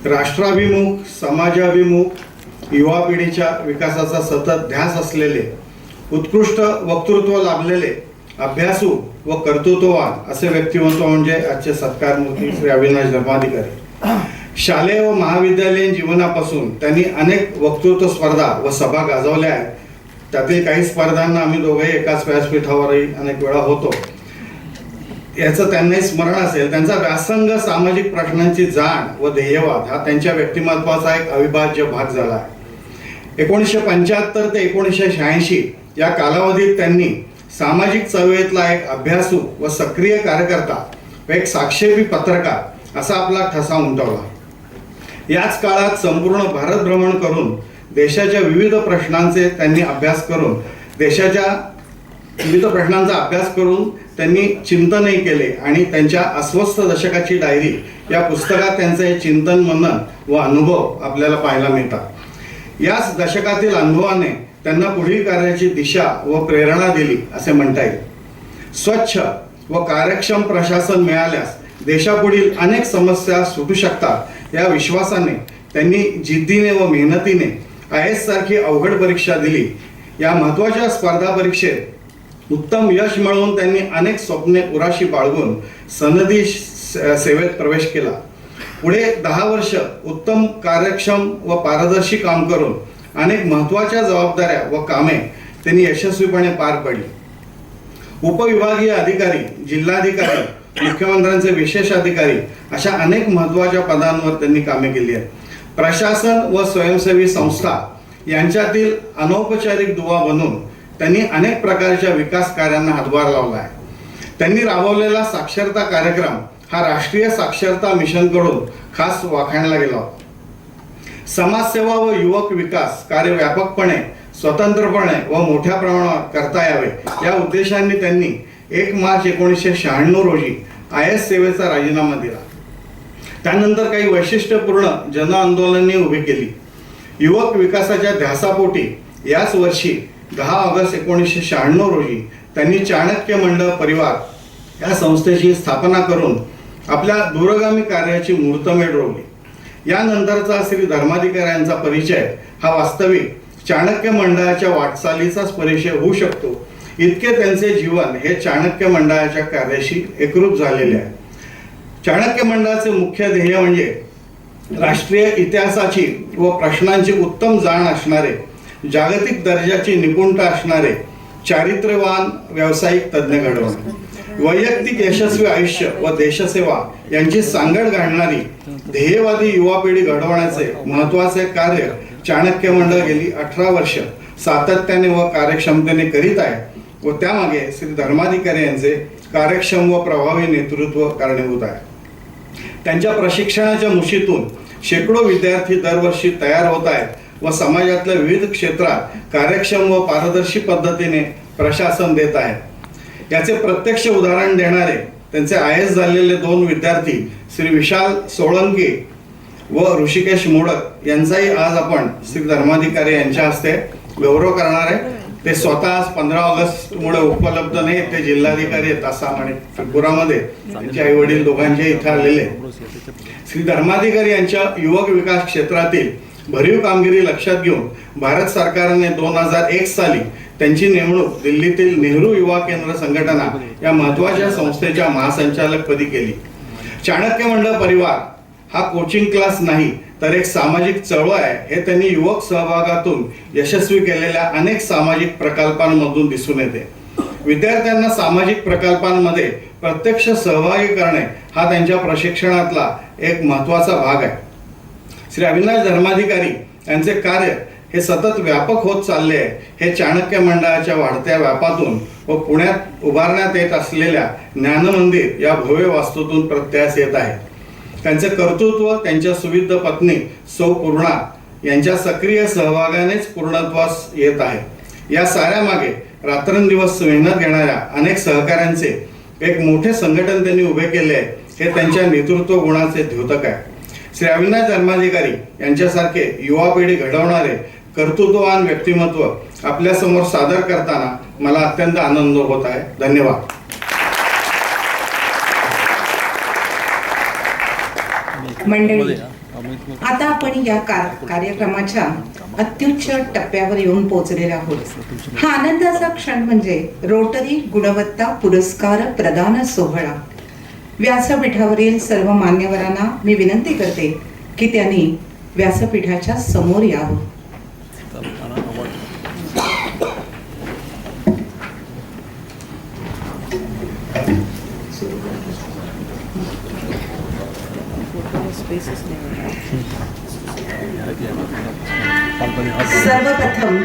राष्ट्राभिमुख, समाजाभिमुख, युवा पिढीच्या विकासाचा सतत ध्यास असलेले, उत्कृष्ट वक्तृत्व लाभलेले, अभ्यासू व कर्तृत्ववान असे व्यक्तिमत्व म्हणजे आजचे सत्कारमूर्ती श्री अविनाश धर्माधिकारी. शालेय व महाविद्यालयीन जीवनापासून त्यांनी अनेक वक्तृत्व स्पर्धा व सभा गाजवल्या आहेत. त्यातील काही स्पर्धांना आम्ही दोघेही एकाच व्यासपीठावरही अनेक वेळा होतो. याचं त्यांनाही स्मरण असेल. त्यांचा व्यासंग, सामाजिक प्रश्नांची जाण व ध्येयवाद हा त्यांच्या व्यक्तिमत्वाचा एक अविभाज्य भाग झाला आहे. 1975 ते 1986 या कालावधीत त्यांनी सामाजिक चळवळीतला एक अभ्यासू व सक्रिय कार्यकर्ता व एक साक्षेपी पत्रकार असा आपला ठसा उमटवला. याच काळात संपूर्ण भारत भ्रमण करून देशाच्या विविध प्रश्नांचे त्यांनी अभ्यास करून त्यांनी चिंतनही केले आणि त्यांच्या अस्वस्थ दशकाची डायरी या पुस्तकात त्यांचे चिंतन, मनन व अनुभव आपल्याला पाहायला मिळतात. याच दशकातील अनुभवाने त्यांना पुढील कार्याची दिशा व प्रेरणा दिली असे म्हणता येईल. स्वच्छ व कार्यक्षम प्रशासन मिळाल्यास देशापुढील अनेक समस्या सुटू शकतात या विश्वासाने त्यांनी जिद्दीने व मेहनतीने IAS सारखी अवघड परीक्षा दिली. या महत्त्वाच्या स्पर्धा परीक्षेत उत्तम यश मिळवून त्यांनी अनेक स्वप्ने उराशी बाळगून सनदी सेवेत प्रवेश केला. पुढे 10 वर्ष उत्तम, कार्यक्षम व पारदर्शी काम करून अनेक महत्त्वाच्या जबाबदाऱ्या व कामे त्यांनी यशस्वीपणे पार पडली. उपविभागीय अधिकारी, जिल्हाधिकारी, मुख्यमंत्र्यांचे विशेष अधिकारी अशा अनेक महत्त्वाच्या पदांवर त्यांनी कामे केली आहेत. प्रशासन व स्वयंसेवी संस्था यांच्यातील अनौपचारिक दुवा बनून त्यांनी अनेक प्रकारच्या विकास कार्यांना हातभार लावला आहे. त्यांनी राबवलेला साक्षरता कार्यक्रम हा राष्ट्रीय साक्षरता मिशनकडून खास वाखाणला गेला होता. समाजसेवा व युवक विकास कार्य व्यापकपणे, स्वतंत्रपणे व मोठ्या प्रमाणावर करता यावे या उद्देशाने त्यांनी 1 मार्च 1996 रोजी IAS सेवेचा राजीनामा दिला. त्यानंतर काही वैशिष्ट्यपूर्ण जन आंदोलने उभी केली. युवक विकासाच्या ध्यासापोटी याच वर्षी 10 ऑगस्ट 1996 रोजी त्यांनी चाणक्य मंडळ परिवार या संस्थेची स्थापना करून आपल्या दूरगामी कार्याची मुहूर्तमेढ रोवली. यानंतरचा श्री धर्माधिकारी यांचा परिचय हा वास्तविक चाणक्य मंडळाच्या वाटचालीचाच परिचय होऊ शकतो. इतके त्यांचे जीवन हे चाणक्य मंडळाच्या कार्याशी एकरूप झालेले आहे. चाणक्य मंडळाचे मुख्य ध्येय म्हणजे राष्ट्रीय इतिहासाची व प्रश्नांची उत्तम जाण असणारे, जागतिक दर्जाची निपुणता असणारे, चारित्र्यवान व्यावसायिक तज्ज्ञ घडवणे, वैयक्तिक यशस्वी आयुष्य व देशसेवा यांची सांगड घालणारी ध्येयवादी युवा पिढी घडवण्याचे महत्त्वाचे कार्य चाणक्य मंडळ गेली 18 वर्ष सातत्याने व कार्यक्षमतेने करीत आहे व त्यामागे श्री धर्माधिकारी यांचे कार्यक्षम व प्रभावी नेतृत्व कारणीभूत आहे. त्यांच्या प्रशिक्षणाच्या मुशीतून शेकडो विद्यार्थी दरवर्षी तयार होत आहेत व समाजातल्या विविध क्षेत्रात कार्यक्षम व पारदर्शी पद्धतीने प्रशासन देत आहेत. याचे प्रत्यक्ष उदाहरण देणारे त्यांचे IAS झालेले 2 विद्यार्थी श्री विशाल सोळंकी व ऋषिकेश मोडक यांचाही आज आपण श्री धर्माधिकारी यांच्या हस्ते गौरव करणार आहे. ते स्वतः आज 15 ऑगस्ट मुळे उपलब्ध नाही. ते जिल्हाधिकारी आहेत आसाम आणि त्रिपुरामध्ये. त्यांचे आई वडील दोघांचे इथे आलेले. श्री धर्माधिकारी यांच्या युवक विकास क्षेत्रातील भरीव कामगिरी लक्षात घेऊन भारत सरकारने 2001 साली त्यांची नेमणूक दिल्लीतील नेहरू युवा केंद्र संघटना या महत्त्वाच्या संस्थेच्या महासंचालकपदी केली. चाणक्य मंडळ परिवार हा कोचिंग क्लास नाही तर एक सामाजिक चळवळ आहे हे त्यांनी युवक सहभागातून यशस्वी केलेल्या अनेक सामाजिक प्रकल्पांमधून दिसून येते. विद्यार्थ्यांना सामाजिक प्रकल्पांमध्ये प्रत्यक्ष सहभागी करणे हा त्यांच्या प्रशिक्षणातला एक महत्त्वाचा भाग आहे. श्री अविनाश धर्माधिकारी यांचे कार्य हे सतत व्यापक होत चालले आहे हे चाणक्य मंडळाच्या वाढत्या व्यापातून व पुण्यात उभारण्यात येत असलेल्या ज्ञानमंदिर या भव्य वास्तूतून प्रत्यास येत आहे. त्यांचे कर्तृत्व त्यांच्या सुविध पत्नी सौ पूर्णा यांच्या सक्रिय सहभागानेच पूर्णत्वास येत आहे. या साऱ्या मागे रात्रंदिवस मेहनत घेणाऱ्या अनेक सहकाऱ्यांचे एक मोठे संघटन त्यांनी उभे केले आहे हे त्यांच्या नेतृत्व गुणाचे द्योतक आहे. श्री अविनाश धर्माधिकारी यांच्यासारखे युवा पिढी घडवणारे कर्तृत्ववान व्यक्तिमत्व आपल्या समोर सादर करताना मला अत्यंत आनंद होत आहे. धन्यवाद. मंडळी, आता आपण या कार्यक्रमाच्या अत्युच्च टप्प्यावर येऊन पोहोचलेलो आहोत. हा आनंदाचा क्षण म्हणजे रोटरी गुणवत्ता पुरस्कार प्रदान सोहळा. व्यासपीठावरील सर्व मान्यवरांना मी विनंती करते की त्यांनी व्यासपीठाच्या समोर यावं. सर्वप्रथम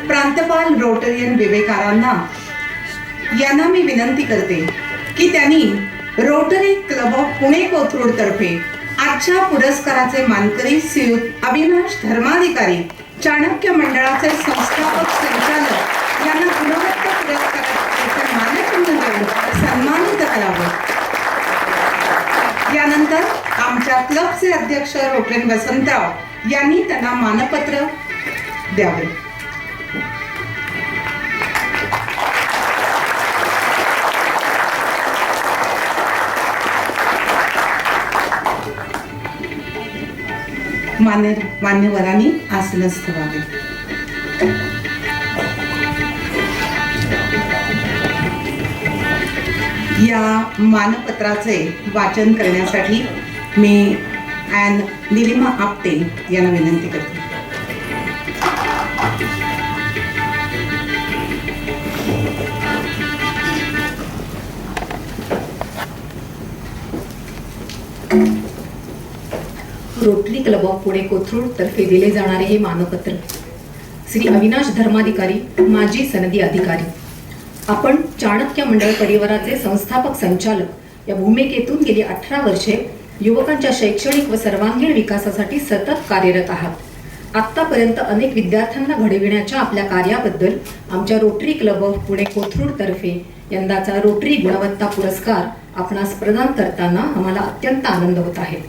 प्रांतपाल रोटरियन विवेकारांना यांना मी विनंती करते की त्यांनी rotary club of Pune Kothrud तर्फे आजच्या पुरस्काराचे मानकरी श्रीयुत अविनाश धर्माधिकारी, चाणक्य मंडळाचे संस्थापक संचालक यांना गुणवत्ता पुरस्काराचे मानचिन्ह देऊन सन्मानित करावे. यानंतर आमच्या क्लबचे अध्यक्ष रोटरीयन वसंतराव यांनी त्यांना मानपत्र द्यावे. मान्यवरांनी आसनस्थ व्हावे. या मानपत्राचे वाचन करण्यासाठी मी निलिमा आपटे यांना विनंती करते. Rotary club of Pune Kothrud तर्फे दिले जाणारे हे मानपत्र श्री अविनाश धर्माधिकारी, माजी सनदी अधिकारी. आपण चाणक्य मंडळ परिवाराचे संस्थापक संचालक या भूमिकेतून गेली 18 वर्षे युवकांच्या शैक्षणिक व सर्वांगीण विकासासाठी सतत कार्यरत आहात. आतापर्यंत अनेक विद्यार्थ्यांना घडविण्याच्या आपल्या कार्याबद्दल आमच्या rotary club of Pune Kothrud तर्फे यंदाचा रोटरी गुणवत्ता पुरस्कार आपणास प्रदान करताना आम्हाला अत्यंत आनंद होत आहे.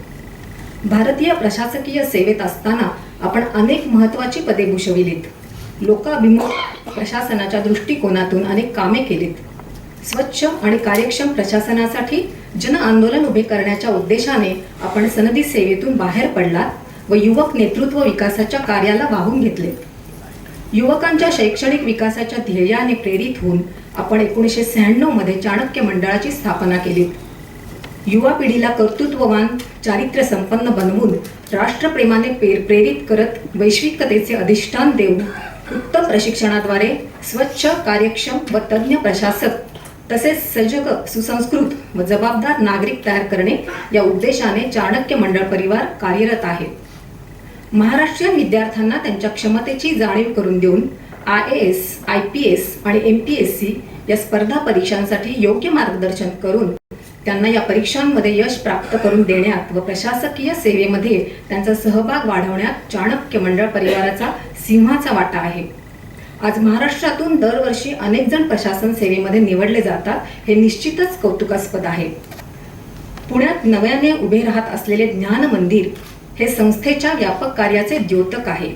भारतीय प्रशासकीय सेवेत असताना आपण अनेक महत्त्वाची पदे भूषविलीत. लोकाभिमुख प्रशासनाच्या दृष्टिकोनातून अनेक कामे केलीत. स्वच्छ आणि कार्यक्षम प्रशासनासाठी जन आंदोलन उभे करण्याच्या उद्देशाने आपण सनदी सेवेतून बाहेर पडलात व युवक नेतृत्व विकासाच्या कार्याला वाहून घेतले. युवकांच्या शैक्षणिक विकासाच्या ध्येयाने प्रेरित होऊन आपण 1996 मध्ये चाणक्य मंडळाची स्थापना केली. युवा पिढीला कर्तृत्ववान, चारित्र्य संपन्न बनवून राष्ट्रप्रेमाने प्रेरित करत वैश्विकतेचे अधिष्ठान देऊन उत्तम प्रशिक्षणाद्वारे स्वच्छ, कार्यक्षम व तज्ञ प्रशासक तसेच सजग, सुसंस्कृत व जबाबदार नागरिक तयार करणे या उद्देशाने चाणक्य मंडळ परिवार कार्यरत आहे. महाराष्ट्रीयन विद्यार्थ्यांना त्यांच्या क्षमतेची जाणीव करून देऊन IAS, IPS आणि MPSC या स्पर्धा परीक्षांसाठी योग्य मार्गदर्शन करून त्यांना या परीक्षांमध्ये यश प्राप्त करून देण्यात व प्रशासकीय सेवेमध्ये त्यांचा सहभाग वाढवण्यात चाणक्य मंडळ परिवाराचा सिंहाचा वाटा आहे. आज महाराष्ट्रातून दरवर्षी अनेक जण प्रशासन सेवेमध्ये निवडले जातात, हे निश्चितच कौतुकास्पद आहे. पुण्यात नव्याने उभे राहत असलेले ज्ञान मंदिर हे संस्थेच्या व्यापक कार्याचे द्योतक आहे.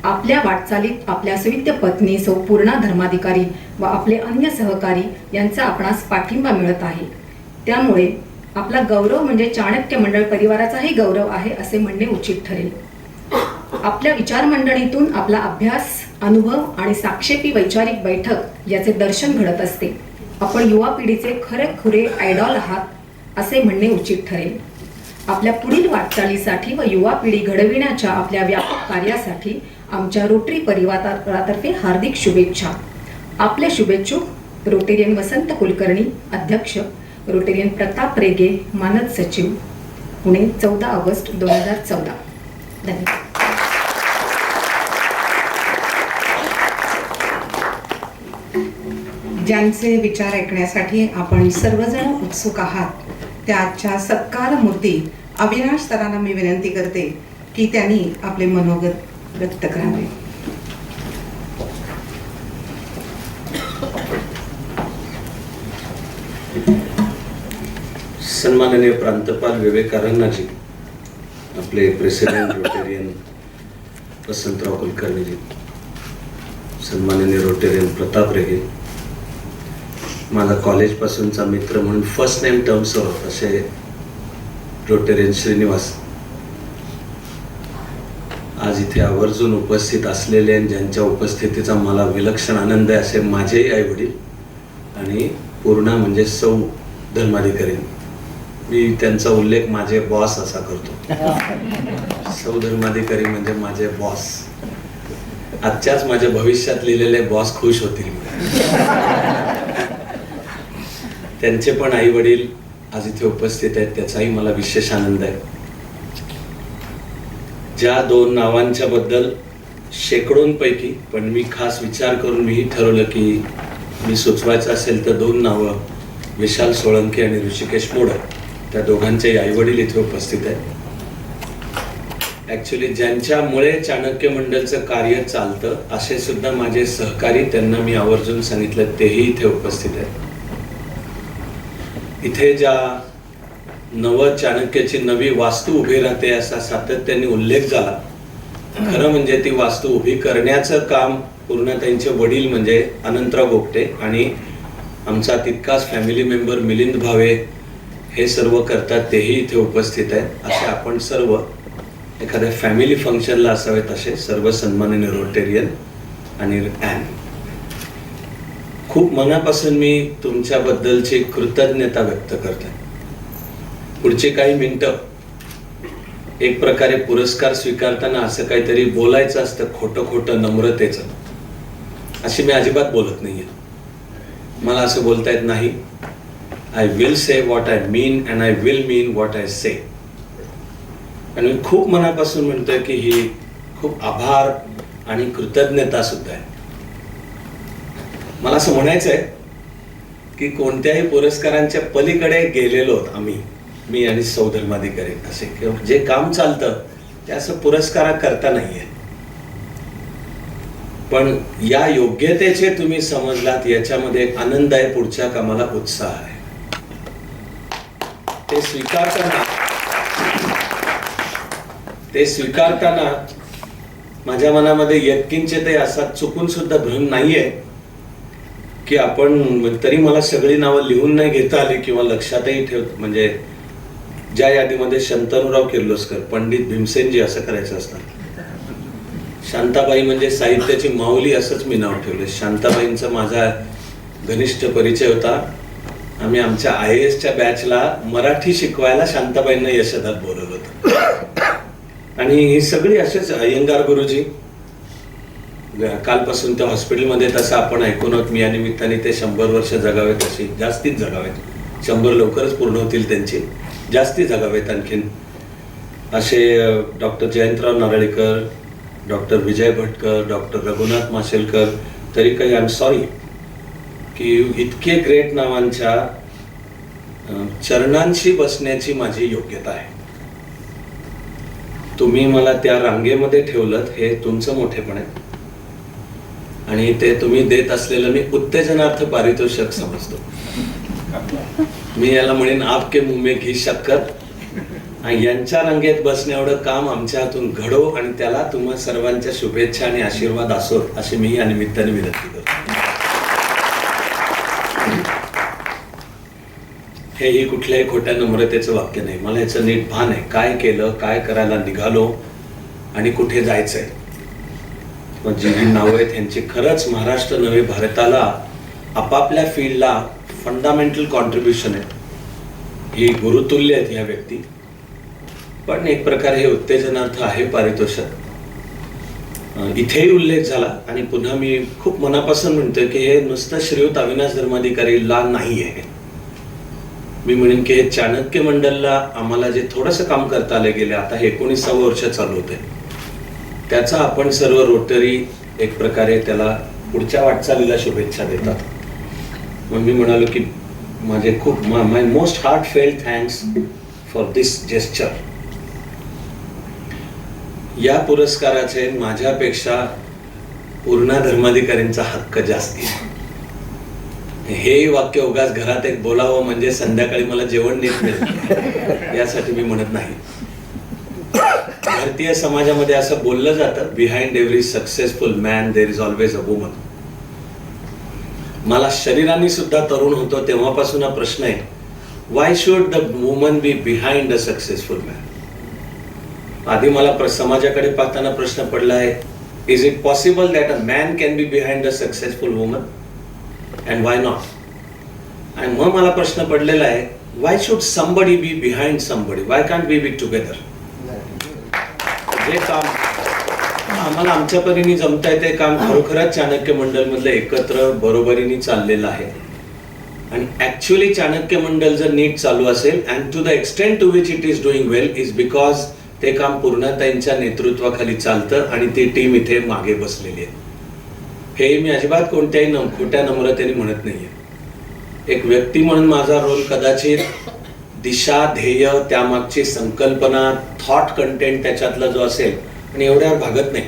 आपल्या वाटचालीत आपल्या सुविद्य पत्नी सौ पूर्णा धर्माधिकारी व आपले अन्य सहकारी यांचा आपणास पाठिंबा मिळत आहे. त्यामुळे आपला गौरव म्हणजे चाणक्य मंडळ परिवाराचाही गौरव आहे असे म्हणणे उचित ठरेल. आपल्या विचारमंडळीतून आपला अभ्यास, अनुभव आणि साक्षेपी वैचारिक बैठक याचे दर्शन घडत असते. आपण युवा पिढीचे खरेखुरे आयडॉल आहात असे म्हणणे उचित ठरेल. आपल्या पुढील वाटचालीसाठी व युवा पिढी घडविण्याच्या आपल्या व्यापक कार्यासाठी आमच्या रोटरी परिवारातर्फे हार्दिक शुभेच्छा. आपले शुभेच्छुक रोटेरियन वसंत कुलकर्णी, अध्यक्ष, रोटेरियन प्रताप रेगे, मानद सचिव, पुणे, 14 ऑगस्ट 2014. धन्यवाद. ज्यांचे विचार ऐकण्यासाठी आपण सर्वजण उत्सुक आहात त्या आजच्या सत्कार मूर्ती अविनाश सरांना मी विनंती करते की त्यांनी आपले मनोगत व्यक्त करावे. सन्माननीय प्रांतपाल विवेकानंदजी, आपले प्रेसिडेंट रोटेरियन वसंतराव कुलकर्णीजी, सन्माननीय रोटेरियन प्रताप रेगे, माझा कॉलेजपासूनचा मित्र म्हणून फर्स्ट नेम टर्म्सवर असे रोटेरियन श्रीनिवास, आज इथे आवर्जून उपस्थित असलेले आणि ज्यांच्या उपस्थितीचा मला विलक्षण आनंद आहे असे माझेही आई वडील आणि पूर्णा म्हणजे सौ धर्माधिकारी, मी त्यांचा उल्लेख माझे बॉस असा करतो. सौ धर्माधिकारी म्हणजे माझे बॉस. आजच्याच माझ्या भविष्यात लिहिलेले बॉस खुश होतील. त्यांचे पण आई वडील आज इथे उपस्थित आहेत, त्याचाही मला विशेष आनंद आहे. ज्या दोन नावांच्या बद्दल शेकडोंपैकी पण मी खास विचार करून मीही ठरवलं की मी सुचवायचं असेल तर दोन नावं, विशाल सोळंके आणि ऋषिकेश मोडक, त्या दोघांचेही आई वडील इथे उपस्थित आहेत. ऍक्च्युली ज्यांच्यामुळे चाणक्य मंडलचं कार्य चालतं असे सुद्धा माझे सहकारी, त्यांना मी आवर्जून सांगितलं, तेही इथे उपस्थित आहेत. इथे ज्या नव चाणक्याची नवी वास्तू उभी राहते असा सातत्याने उल्लेख झाला. खरं म्हणजे ती वास्तू उभी करण्याचं काम पूर्ण त्यांचे वडील म्हणजे अनंतराव गोगटे आणि आमचा तितकाच फॅमिली मेंबर मिलिंद भावे हे सर्व करतात, तेही इथे उपस्थित आहेत. असे आपण सर्व एखाद्या फॅमिली फंक्शनला असावेत असे सर्व सन्माननीय रोटेरियन आणि ॲन. खूप मनापासून मी तुमच्याबद्दलची कृतज्ञता व्यक्त करते. पुढची काही मिनिटं एक प्रकारे पुरस्कार स्वीकारताना असं काहीतरी बोलायचं असतं, खोटं खोटं नम्रतेचं, अशी मी अजिबात बोलत नाहीये. मला असं बोलता येत नाही. I will say what I mean and I will mean what I say. आणि मी खूप मनापासून म्हणतोय की ही खूप आभार आणि कृतज्ञता सुद्धा आहे. मला असं म्हणायचं आहे की कोणत्याही पुरस्कारांच्या पलीकडे गेलेलो आम्ही, मी आणि सौ धर्माधिकारी, असे जे काम चालतं ते असं पुरस्कारा करता नाहीये. पण या योग्यतेचे तुम्ही समजलात याच्यामध्ये एक आनंद आहे, पुढच्या कामाला उत्साह आहे. ते स्वीकारताना माझ्या मनामध्ये यत्किंचित असा चुकून सुद्धा भ्रम नाहीये की आपण, तरी मला सगळी नावं लिहून नाही घेता आली किंवा लक्षातही ठेवत, म्हणजे ज्या यादीमध्ये शंतनुराव किर्लोस्कर, पंडित भीमसेनजी असं करायचं असतं. शांताबाई म्हणजे साहित्याची माऊली असंच मी नाव ठेवले. शांताबाईंचा माझा घनिष्ठ परिचय होता. आम्ही आमच्या IAS च्या बॅचला मराठी शिकवायला शांताबाईंना यशोदात बोलवलं होतं. आणि ही सगळी असेच अय्यंगार गुरुजी, कालपासून त्या हॉस्पिटलमध्ये तसं आपण ऐकून आहोत, मी या निमित्ताने ते 100 वर्ष जगावेत, अशी जास्तीच जगावेत. 100 लवकरच पूर्ण होतील त्यांची, जास्ती जगावेत आणखीन. असे doctor Jayantrao Narlikar, doctor Vijay Bhatkar, doctor Raghunath Mashelkar, तरी काही आय एम सॉरी की इतके ग्रेट नावांच्या चरणांशी बसण्याची माझी योग्यता आहे. तुम्ही मला त्या रांगेमध्ये ठेवलं हे तुमचं मोठेपण आहे आणि ते तुम्ही देत असलेलं मी उत्तेजनार्थ पारितोषिक समजतो. मी याला म्हणेन आपके मुंह में घी शक्कर. आणि यांच्या रांगेत बसण्या एवढं काम आमच्या हातून घडो आणि त्याला तुम्हा सर्वांच्या शुभेच्छा आणि आशीर्वाद असोत अशी मी या निमित्ताने विनंती करतो. हेही कुठल्याही खोट्या नम्रतेचं वाक्य नाही. मला याचं नीट भान आहे, काय केलं, काय करायला निघालो आणि कुठे जायचंय. जी ही नावं आहेत यांची खरंच महाराष्ट्र नव्हे भारताला आपापल्या फील्डला फंडामेंटल कॉन्ट्रीब्युशन आहे. ही गुरुतुल्य आहेत ह्या व्यक्ती, पण एक प्रकारे हे उत्तेजनार्थ आहे पारितोषिक. इथेही उल्लेख झाला आणि पुन्हा मी खूप मनापासून म्हणतोय की हे नुसतं श्रीयुत अविनाश धर्माधिकारीला नाही आहे. मी म्हणेन की हे चाणक्य मंडलला आम्हाला जे थोडंसं काम करता आलं गेले, आता हे 19वे वर्ष चालू होते, त्याचा आपण सर्व रोटरी एक प्रकारे त्याला पुढच्या वाटचालीला शुभेच्छा देतात. मग मी म्हणालो की माझे खूप my most heartfelt thanks for this gesture. या पुरस्काराचे माझ्यापेक्षा पूर्णा धर्माधिकारींचा हक्क जास्ती आहे. हे वाक्य उगाच घरात एक बोलावं म्हणजे संध्याकाळी मला जेवण नीट मिळेल यासाठी मी म्हणत नाही. भारतीय समाजामध्ये असं बोललं जातं, behind every successful man there is always a woman. मला शरीराने सुद्धा तरुण होतो तेव्हापासून हा प्रश्न आहे why should the woman be behind a successful man? आधी मला समाजाकडे पाहताना प्रश्न पडला आहे, is it possible that a man can be behind a successful woman and why not? आणि मग मला प्रश्न पडलेला आहे, why should somebody be behind somebody? Y can't be be together? जे काम आम्हाला आमच्या परीने जमता येते काम खरोखरच चाणक्य मंडल मधलं एकत्र बरोबरीने चाललेलं आहे. आणि ऍक्च्युअली चाणक्य मंडल जर नीट चालू असेल, and to the extent to which it is doing well, is because ते काम पूर्णताईंच्या नेतृत्वाखाली चालतं आणि ती टीम इथे मागे बसलेली आहे. हे मी अजिबात कोणत्याही खोट्या नम्रतेने म्हणत नाहीये. एक व्यक्ती म्हणून माझा रोल कदाचित दिशा, ध्येय, त्यामागची संकल्पना, थॉट कंटेंट त्याच्यातला जो असेल, आणि एवढ्यावर भागत नाही.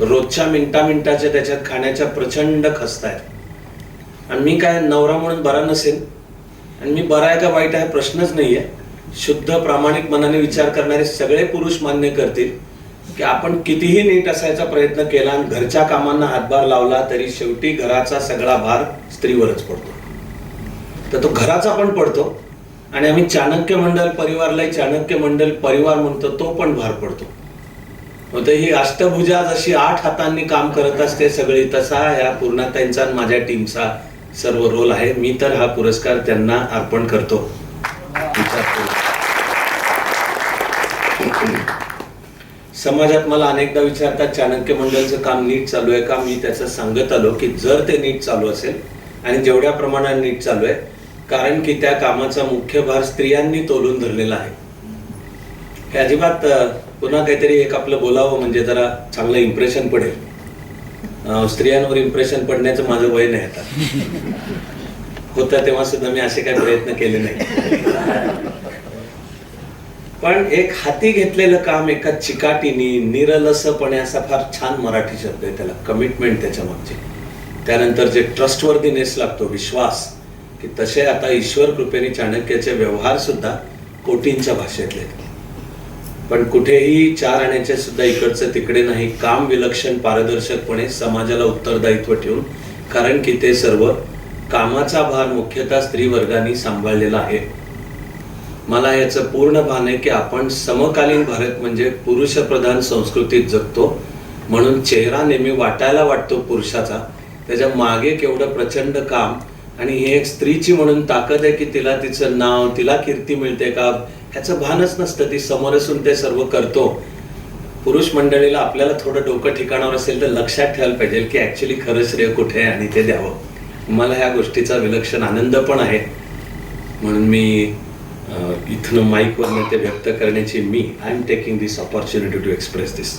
रोजच्या मिनिटाच्या त्याच्यात खाण्याच्या प्रचंड खस्ता आहेत. आणि मी काय नवरा म्हणून बरा नसेल, आणि मी बरा आहे का वाईट आहे प्रश्नच नाहीये. शुद्ध प्रामाणिक मनाने विचार करणारे सगळे पुरुष मान्य करतील की आपण कितीही नीट असायचा प्रयत्न केला आणि घरच्या कामांना हातभार लावला तरी शेवटी घराचा सगळा भार स्त्रीवरच पडतो. तर तो घराचा पण पडतो, आणि आम्ही चाणक्य मंडल परिवारला चाणक्य मंडल परिवार म्हणतो, तो पण भार पडतो. मग ही अष्टभुजा जशी 8 हातांनी काम करत असते सगळी, तसा या पूर्णताईंचा आणि माझ्या टीमचा सर्व रोल आहे. मी तर हा पुरस्कार त्यांना अर्पण करतो. समाजात मला अनेकदा विचारतात चाणक्य मंडलचं काम नीट चालू आहे का? मी त्याचं सांगत आलो की जर ते नीट चालू असेल, आणि जेवढ्या प्रमाणात नीट चालू आहे, कारण की त्या कामाचा मुख्य भार स्त्रियांनी तोलून धरलेला आहे. हे अजिबात पुन्हा काहीतरी एक आपलं बोलावं म्हणजे जरा चांगलं इम्प्रेशन पडेल. स्त्रियांवर इम्प्रेशन पडण्याचं माझं वय नाही आता. होतं तेव्हा सुद्धा मी असे काही प्रयत्न केले नाही. पण एक हाती घेतलेलं काम एका चिकाटीने, निरलसपणे, असा फार छान मराठी शब्द आहे त्याला, कमिटमेंट त्याच्या मागची. त्यानंतर जे ट्रस्टवर्दीनेस लागतो, विश्वास, की तसे आता ईश्वर कृपेने चाणक्याचे व्यवहार सुद्धा कोटींच्या भाषेतले. पण कुठेही 4 आण्याचे सुद्धा इकडचं तिकडे नाही. काम विलक्षण पारदर्शकपणे समाजाला उत्तरदायित्व ठेवून, कारण की ते सर्व कामाचा भार मुख्यतः स्त्री वर्गाने सांभाळलेला आहे. मला याचं पूर्ण भान आहे की आपण समकालीन भारत म्हणजे पुरुष प्रधान संस्कृतीत जगतो, म्हणून चेहरा नेहमी वाटायला वाटतो पुरुषाचा, त्याच्या मागे केवढं प्रचंड काम. आणि ही एक स्त्रीची म्हणून ताकद आहे की तिला तिचं नाव, तिला कीर्ती मिळते का ह्याचं भानच नसतं. ती समोर असून ते सर्व करतो. पुरुष मंडळीला आपल्याला थोडं डोकं ठिकाणावर असेल तर लक्षात ठेवायला पाहिजे की ऍक्च्युली खरं श्रेय कुठे आहे आणि ते द्यावं. मला ह्या गोष्टीचा विलक्षण आनंद पण आहे. म्हणून मी इथनं माईकवरनं ते व्यक्त करण्याची I am taking this opportunity to express this.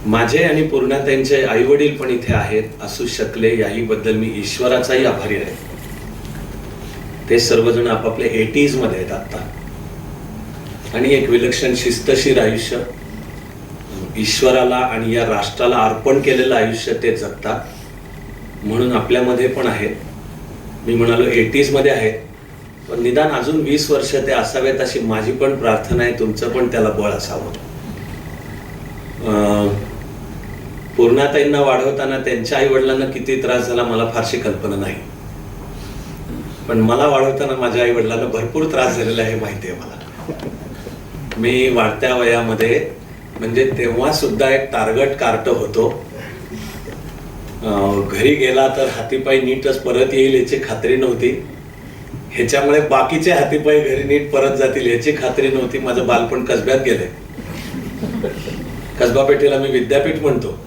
माझे आणि पूर्णाताईंचे आई वडील पण इथे आहेत, असू शकले, याही बद्दल मी ईश्वराचाही आभारी आहे. ते सर्वजण आपापल्या 80s मध्ये आहेत आता, आणि एक विलक्षण शिस्तशीर आयुष्य, ईश्वराला आणि या राष्ट्राला अर्पण केलेलं आयुष्य ते जगतात. म्हणून आपल्यामध्ये पण आहेत. मी म्हणालो 80s मध्ये आहेत, पण निदान अजून 20 वर्ष ते असावेत अशी माझी पण प्रार्थना आहे. तुमचं पण त्याला बळ असावं. पूर्णाताईंना वाढवताना त्यांच्या आई वडिलांना किती त्रास झाला मला फारशी कल्पना नाही, पण मला वाढवताना माझ्या आई वडिलांना भरपूर त्रास झालेला आहे माहिती आहे मला. मी वाढत्या वयामध्ये म्हणजे तेव्हा सुद्धा एक टार्गट कार्ट होतो. घरी गेला तर हातीपायी नीटच परत येईल याची खात्री नव्हती. ह्याच्यामुळे बाकीचे हातीपायी घरी नीट परत जातील याची खात्री नव्हती. माझं बालपण कसब्यात गेलंय. कसबा पेठेला मी विद्यापीठ म्हणतो,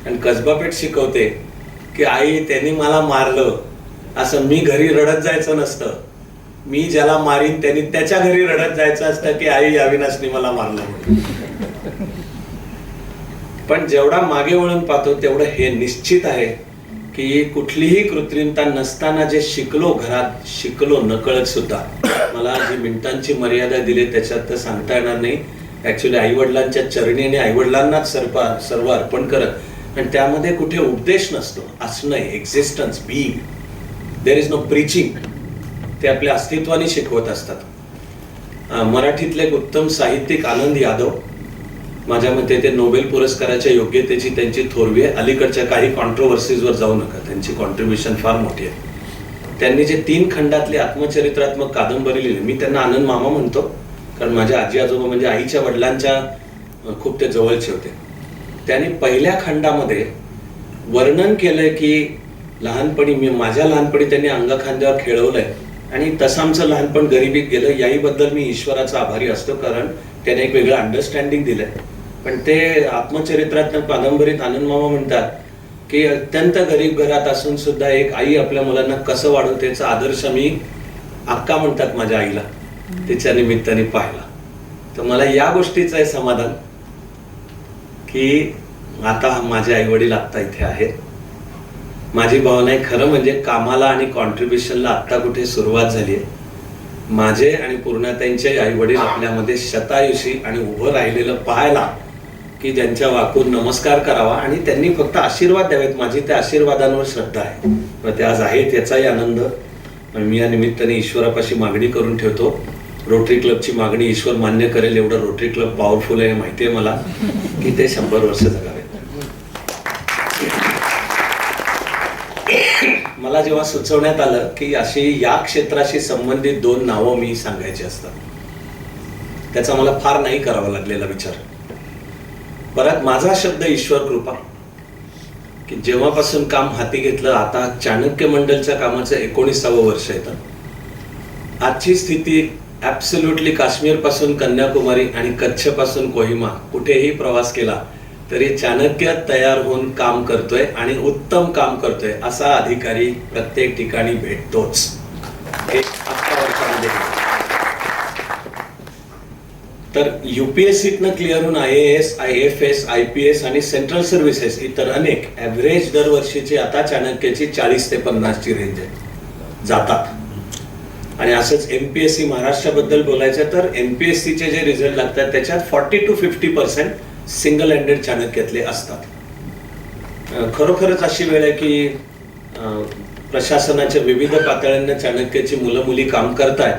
आणि कसबा पेठ शिकवते की आई त्यांनी मला मारलं असं मी घरी रडत जायचं नसतं. मी ज्याला मारीन त्यांनी त्याच्या घरी रडत जायचं असतं की आई अविनाशने मला मारलं. पण जेवढा मागे वळून पाहतो तेवढं हे निश्चित आहे की कुठलीही कृत्रिमता नसताना जे शिकलो, घरात शिकलो नकळत सुद्धा. मला जी मिनिटांची मर्यादा दिली त्याच्यात तर सांगता येणार नाही. ऍक्च्युली आई वडिलांच्या चरणी आणि आई वडिलांनाच सर्व अर्पण करत, आणि त्यामध्ये कुठे उपदेश नसतो, असणं, existence, being. There is no preaching. ते आपल्या अस्तित्वाने शिकवत असतात. मराठीतले एक उत्तम साहित्यिक आनंद यादव, माझ्या मते ते नोबेल पुरस्काराच्या योग्यतेची त्यांची थोरवी आहे. अलीकडच्या काही कॉन्ट्रोवर्सीजवर जाऊ नका, त्यांची कॉन्ट्रीब्युशन फार मोठी आहे. त्यांनी जे 3 खंडातली आत्मचरित्रात्मक कादंबरी लिहिली, मी त्यांना आनंद मामा म्हणतो, कारण माझ्या आजी आजोबा म्हणजे आईच्या वडिलांच्या खूप ते जवळचे होते. त्यांनी पहिल्या खंडामध्ये वर्णन केलंय की लहानपणी माझ्या लहानपणी त्यांनी अंगखांद्यावर खेळवलंय आणि तसं आमचं लहानपण गरिबीत गेलं. याही बद्दल मी ईश्वराचा आभारी असतो, कारण त्याने एक वेगळं अंडरस्टँडिंग दिलंय. पण ते आत्मचरित्रात्मक कादंबरीत आनंद मामा म्हणतात की अत्यंत गरीब घरात असून सुद्धा एक आई आपल्या मुलांना कसं वाढवते याचा आदर्श मी अक्का म्हणतात माझ्या आईला तिच्या निमित्ताने पाहिला. तर मला या गोष्टीचं आहे समाधान की आता माझे आई वडील आत्ता इथे आहेत. माझी भावना आहे खरं म्हणजे कामाला आणि कॉन्ट्रीब्युशनला आत्ता कुठे सुरुवात झाली आहे. माझे आणि पूर्णाताईंचे आई वडील आपल्यामध्ये शतायुषी आणि उभं राहिलेलं पाहायला की ज्यांच्या वाकून नमस्कार करावा आणि त्यांनी फक्त आशीर्वाद द्यावेत. माझी त्या आशीर्वादांवर श्रद्धा आहे व ते आज आहेत याचाही आनंद मी या निमित्ताने ईश्वरापाशी मागणी करून ठेवतो. रोटरी क्लबची मागणी ईश्वर मान्य करेल एवढं रोटरी क्लब पॉवरफुल आहे माहिती आहे मला की ते 100 वर्ष जगावे. मला जेव्हा सुचवण्यात आलं की अशी या क्षेत्राशी संबंधित 2 नावं मी सांगायची असतात, त्याचा मला फार नाही करावा लागलेला विचार. परत माझा शब्द ईश्वर कृपा की जेव्हापासून काम हाती घेतलं, आता चाणक्य मंडलच्या कामाचं 19वे वर्ष येतं. आजची स्थिती ऍब्सोल्युटली काश्मीर पासून कन्याकुमारी आणि कच्छ पासून कोहिमा कुठेही प्रवास केला तरी चाणक्य तयार होऊन काम करतोय आणि उत्तम काम करतोय असा अधिकारी प्रत्येक ठिकाणी भेटतोच. हे 11 वर्षांमध्ये. तर UPSCतनं क्लिअर होऊन IAS, IFS, IPS आणि सेंट्रल सर्व्हिसेस इतर अनेक ऍव्हरेज दरवर्षीची आता चाणक्यची 40 ते 50ची रेंज आहे जातात. आणि असंच MPSC महाराष्ट्राबद्दल बोलायचं तर MPSCचे जे रिझल्ट लागतात त्याच्यात 40 to 50% सिंगल हँडेड चाणक्यातले असतात. खरोखरच अशी वेळ आहे की प्रशासनाच्या विविध पातळ्यांना चाणक्याची मुलं मुली काम करतायत.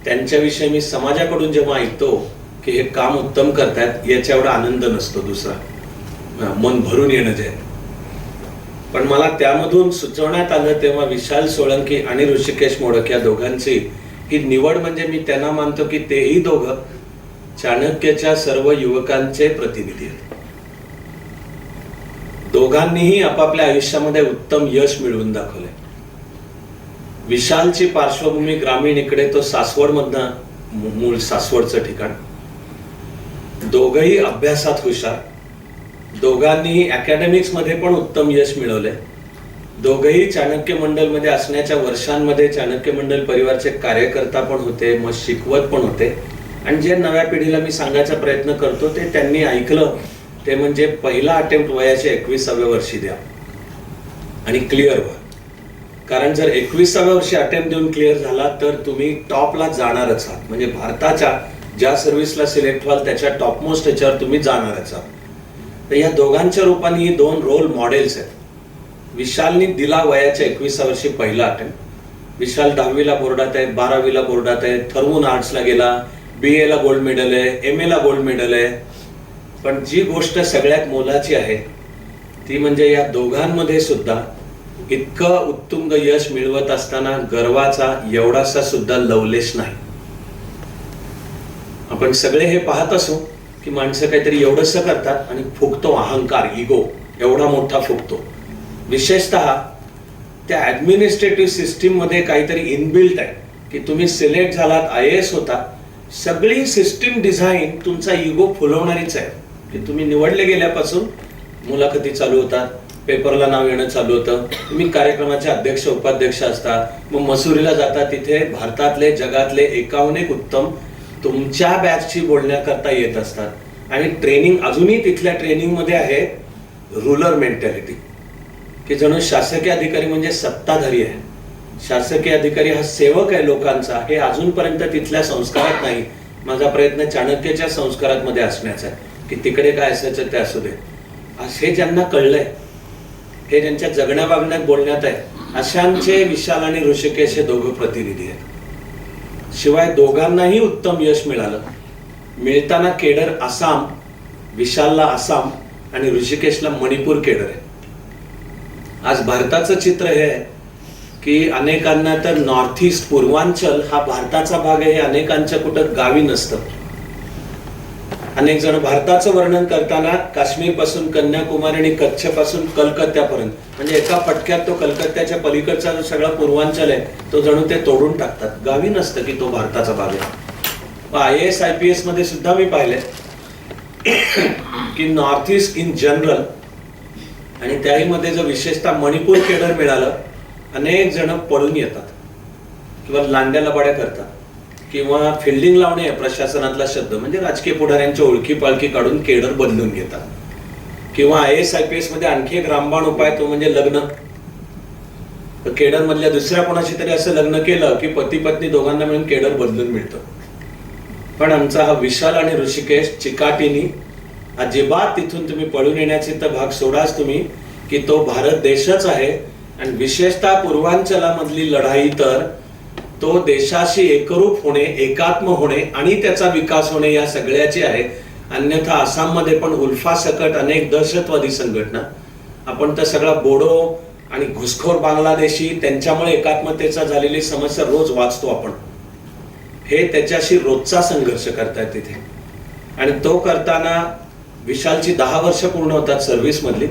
त्यांच्याविषयी मी समाजाकडून जेव्हा ऐकतो की हे काम उत्तम करतायत याच्या एवढा आनंद नसतो दुसरा, मन भरून येणं जे. पण मला त्यामधून सुचवण्यात आलं तेव्हा विशाल सोळंकी आणि ऋषिकेश मोडक या दोघांची ही निवड म्हणजे मी त्यांना मानतो की तेही दोघं चाणक्याच्या सर्व युवकांचे प्रतिनिधी आहेत. दोघांनीही आपापल्या आयुष्यामध्ये उत्तम यश मिळवून दाखवले. विशालची पार्श्वभूमी ग्रामीण, इकडे तो सासवड मधनं मूळ सासवडचं ठिकाण. दोघही अभ्यासात हुशार, दोघांनीही अकॅडमिक्स मध्ये पण उत्तम यश मिळवले. दोघही चाणक्य मंडल मध्ये असण्याच्या वर्षांमध्ये चाणक्य मंडल परिवारचे कार्यकर्ता पण होते, मग शिकवत पण होते. आणि जे नव्या पिढीला मी सांगायचा प्रयत्न करतो ते त्यांनी ऐकलं ते म्हणजे पहिला अटेम्प्ट वयाच्या 21व्या वर्षी द्या आणि क्लिअर व्हा. कारण जर 21व्या वर्षी अटेम्प्ट देऊन क्लिअर झाला तर तुम्ही टॉपला जाणारच आहात. म्हणजे भारताच्या ज्या सर्व्हिसला सिलेक्ट व्हाल त्याच्या टॉपमोस्ट ह्याच्यावर तुम्ही जाणारच आहात. तर या दोघांच्या रूपाने ही 2 रोल मॉडेल्स आहेत. विशालनी दिला वयाच्या 21व्या वर्षी पहिला अटेम्प्ट. विशाल 10वीला बोर्डात आहे, 12वीला बोर्डात आहे, ठरवून आर्ट्सला गेला, BA ला गोल्ड मेडल आहे, MA ला गोल्ड मेडल आहे. पण जी गोष्ट सगळ्यात मोलाची आहे ती म्हणजे या दोघांमध्ये सुद्धा इतकं उत्तुंग यश मिळवत असताना गर्वाचा एवढासा सुद्धा लवलेश नाही. आपण सगळे हे पाहत असू की माणसं काहीतरी एवढंसं करतात आणि फुगतो अहंकार, इगो एवढा मोठा फुगतो. विशेषतः त्या ऍडमिनिस्ट्रेटिव्ह सिस्टीम मध्ये काहीतरी इनबिल्ट आहे की तुम्ही सिलेक्ट झालात, IAS होता, सगळी सिस्टीम डिझाईन तुमचा इगो फुलवणारीच आहे. की तुम्ही निवडले गेल्यापासून मुलाखती चालू होतात, पेपरला नाव येणं चालू होतं, तुम्ही कार्यक्रमाचे अध्यक्ष उपाध्यक्ष असता, मग मसुरीला जाता, तिथे भारतातले जगातले 51 उत्तम तुमच्या बॅचची बोलण्याकरता येत असतात. आणि ट्रेनिंग अजूनही तिथल्या ट्रेनिंग मध्ये आहे रुलर मेंटॅलिटी की जणू शासकीय अधिकारी म्हणजे सत्ताधारी आहे, शासकीय अधिकारी हा सेवक आहे लोकांचा. हे अजूनपर्यंत तिथल्या संस्कारात नाही. माझा प्रयत्न चाणक्याच्या संस्कारात मध्ये असण्याचा आहे की तिकडे काय असायचं ते असू दे. हे ज्यांना कळलंय, हे ज्यांच्या जगण्या वागण्यात बोलण्यात आहे, अशांचे विशाल आणि ऋषिकेश हे दोघं प्रतिनिधी आहेत. शिवाय दोघांनाही उत्तम यश मिळालं. मिळताना केडर आसाम, विशालला आसाम आणि ऋषिकेशला मणिपूर केडर आहे. आज भारताचं चित्र हे आहे की अनेकांना तर नॉर्थ ईस्ट पूर्वांचल हा भारताचा भाग आहे हे अनेकांच्या कुठं गावी नसतं. अनेक जण भारताचं वर्णन करताना काश्मीर पासून कन्याकुमारी आणि कच्छ पासून कलकत्त्यापर्यंत म्हणजे एका फटक्यात तो कलकत्त्याच्या पलीकडचा जो सगळा पूर्वांचल आहे तो जणू ते तोडून टाकतात. गावी नसतं की तो भारताचा भाग आहे. IAS IPS मध्ये सुद्धा मी पाहिलंय की नॉर्थ ईस्ट इन जनरल आणि त्याही मध्ये जो विशेषतः मणिपूर केडर मिळालं, अनेक जण पळून येतात किंवा लांड्या लबाड्या करतात किंवा फिल्डिंग लावणे आहे प्रशासनातला शब्द म्हणजे राजकीय पुढाऱ्यांच्या ओळखी पाळखी काढून केडर बदलून घेतात. किंवा IAS IPS मध्ये आणखी एक रामबाण उपाय तो म्हणजे लग्न. केडर मधल्या दुसऱ्या कोणाशी तरी असं लग्न केलं की पती पत्नी दोघांना मिळून केडर बदलून मिळतं. पण आमचा हा विशाल आणि ऋषिकेश चिकाटीनी अजिबात तिथून तुम्ही पळून येण्याचे तर भाग सोडाच तुम्ही की तो भारत देशच आहे आणि विशेषतः पूर्वांचलामधली लढाई तर तो देशाशी एकरूप होणे, एकात्म होणे आणि त्याचा विकास होणे या सगळ्याची आहे. अन्यथा आसाममध्ये पण उल्फा सकट अनेक दहशतवादी संघटना, आपण तर सगळा बोडो आणि घुसखोर बांगलादेशी त्यांच्यामुळे एकात्मतेचा झालेली समस्या रोज वाचतो आपण. हे त्याच्याशी रोजचा संघर्ष करतायत तिथे आणि तो करताना विशालची 10 वर्ष पूर्ण होतात सर्व्हिस मधली.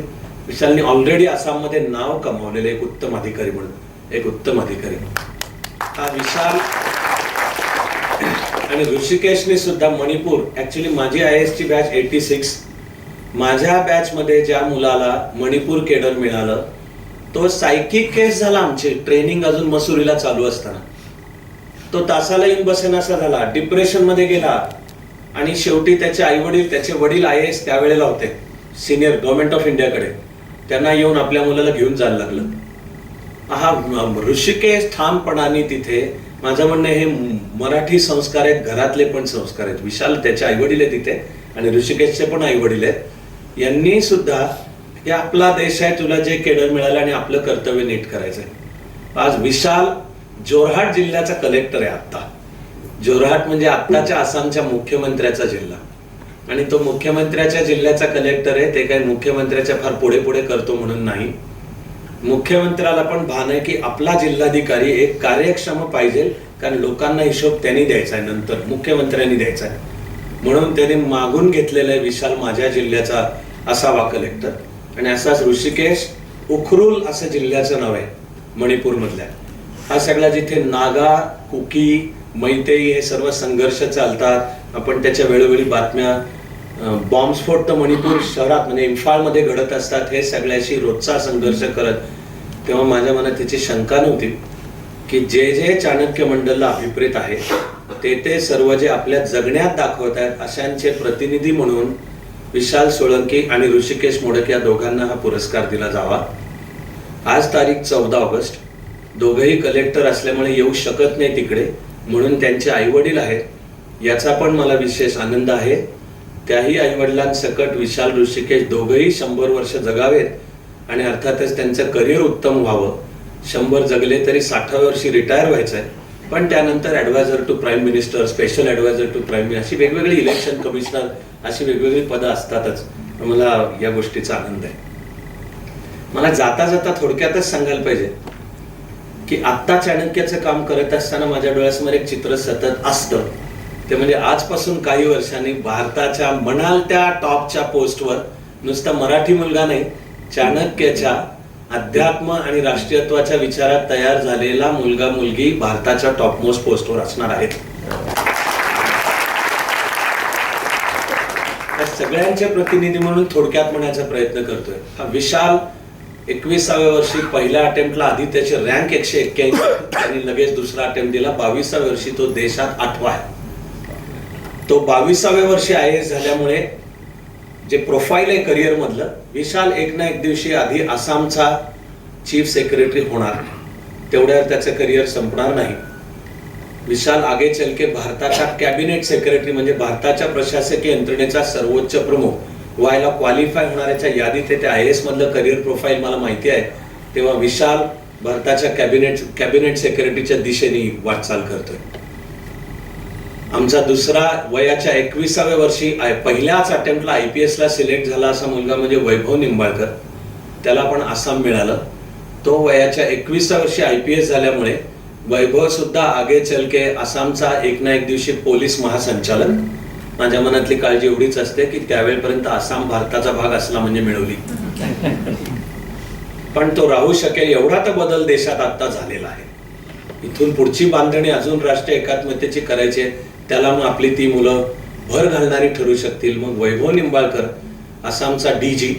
विशालने ऑलरेडी आसाममध्ये नाव कमावलेले एक उत्तम अधिकारी म्हणून एक उत्तम अधिकारी. हा विशाल आणि ऋषिकेशने सुद्धा मणिपूर, ऍक्च्युली माझी IAS ची बॅच 86, माझ्या बॅच मध्ये ज्या मुलाला मणिपूर केडर मिळालं तो सायकिक केस झाला. आमची ट्रेनिंग अजून मसुरीला चालू असताना तो तासाला येऊन बसेनासा झाला, डिप्रेशन मध्ये गेला आणि शेवटी त्याचे आई वडील, त्याचे वडील IAS त्यावेळेला होते सिनियर गव्हर्नमेंट ऑफ इंडियाकडे, त्यांना येऊन आपल्या मुलाला घेऊन जायला लागलं. हा ऋषिकेश ठामपणाने तिथे, माझं म्हणणं हे मराठी संस्कार आहेत, घरातले पण संस्कार आहेत. विशाल त्याचे आई वडील आहेत तिथे आणि ऋषिकेशचे पण आई वडील आहेत. यांनी सुद्धा हे आपला देश आहे, तुला जे केडर मिळालं आणि आपलं कर्तव्य नीट करायचंय. आज विशाल जोरहाट जिल्ह्याचा कलेक्टर आहे. आता जोरहाट म्हणजे आत्ताच्या आसामच्या मुख्यमंत्र्याचा जिल्हा आणि तो मुख्यमंत्र्याच्या जिल्ह्याचा कलेक्टर आहे. ते काही मुख्यमंत्र्याच्या फार पुढे पुढे करतो म्हणून नाही, मुख्यमंत्र्याला पण भान आहे की आपला जिल्हाधिकारी एक कार्यक्षम पाहिजे, कारण लोकांना हिशोब त्यांनी द्यायचा आहे, नंतर मुख्यमंत्र्यांनी द्यायचा आहे. म्हणून त्याने मागून घेतलेलं आहे विशाल माझ्या जिल्ह्याचा असावा कलेक्टर. आणि असाच ऋषिकेश उखरुल असं जिल्ह्याचं नाव आहे मणिपूर मधल्या. हा सगळा जिथे नागा, कुकी, मैतेई हे सर्व संघर्ष चालतात, आपण त्याच्या वेळोवेळी बातम्या, बॉम्बस्फोट तर मणिपूर शहरात म्हणजे इम्फाळमध्ये घडत असतात, हे सगळ्याशी रोजचा संघर्ष करत. तेव्हा माझ्या मनात त्याची शंका नव्हती की जे जे चाणक्य मंडलला अभिप्रेत आहे ते सर्व जे आपल्या जगण्यात दाखवत आहेत अशांचे प्रतिनिधी म्हणून विशाल सोळंकी आणि ऋषिकेश मोडक या दोघांना हा पुरस्कार दिला जावा. आज तारीख 14 ऑगस्ट. दोघंही कलेक्टर असल्यामुळे येऊ शकत नाही तिकडे, म्हणून त्यांचे आई वडील आहेत, याचा पण मला विशेष आनंद आहे. त्याही आई वडिलांसकट विशाल, ऋषिकेश दोघंही 100 वर्ष जगावेत आणि अर्थातच त्यांचं करिअर उत्तम व्हावं. 100 जगले तरी 60व्या वर्षी रिटायर व्हायचं आहे, पण त्यानंतर adviser to prime minister, special adviser to prime minister, अशी वेगवेगळी इलेक्शन कमिशनर, अशी वेगवेगळी पदं असतातच. मला या गोष्टीचा आनंद आहे. मला जाता जाता थोडक्यातच सांगायला पाहिजे की आत्ता चाणक्याचं काम करत असताना माझ्या डोळ्यासमोर एक चित्र सतत असतं, ते म्हणजे आजपासून काही वर्षांनी भारताच्या म्हणाल त्या टॉपच्या पोस्टवर नुसता मराठी मुलगा नाही, चाणक्याच्या अध्यात्म आणि राष्ट्रीयत्वाच्या विचारात तयार झालेला मुलगा मुलगी भारताच्या टॉपमोस्ट पोस्टवर असणार आहेत. या सगळ्यांचे प्रतिनिधी म्हणून थोडक्यात म्हणायचा प्रयत्न करतोय. हा विशाल 21व्या वर्षी पहिल्या अटेम्प्टला आधी त्याची रँक 181 आणि लगेच दुसरा अटेम्प्ट दिला. 22व्या वर्षी तो देशात 8वा आहे. तो 22व्या वर्षी IAS झाल्यामुळे जे प्रोफाईल आहे करिअर मधलं, विशाल एक ना एक दिवशी आधी आसामचा चीफ सेक्रेटरी होणार. तेवढ्यावर त्याचं करिअर संपणार नाही. विशाल आगे चल के भारताचा कॅबिनेट सेक्रेटरी म्हणजे भारताच्या प्रशासकीय यंत्रणेचा सर्वोच्च प्रमुख व्हायला क्वालिफाय होणाऱ्याच्या यादीत ते IAS मधलं करिअर प्रोफाईल मला माहिती आहे. तेव्हा विशाल भारताच्या कॅबिनेट सेक्रेटरीच्या दिशेने वाटचाल करतोय. आमचा दुसरा वयाच्या 21व्या वर्षी पहिल्याच अटेम्प्टला IPS ला सिलेक्ट झाला असा मुलगा म्हणजे वैभव निंबाळकर. त्याला पण आसाम मिळालं. तो वयाच्या 21व्या वर्षी IPS झाल्यामुळे वैभव सुद्धा आगे चलके आसामचा एक ना एक दिवशी पोलीस महासंचालक. माझ्या मनातली काळजी एवढीच असते की त्यावेळेपर्यंत आसाम भारताचा भाग असला म्हणजे मिळवली, पण तो राहू शकेल एवढा तर बदल देशात आता झालेला आहे. इथून पुढची बांधणी अजून राष्ट्रीय एकात्मतेची करायची आहे, त्याला मग आपली ती मुलं भर घालणारी ठरू शकतील. मग वैभव निंबाळकर आसामचा DG,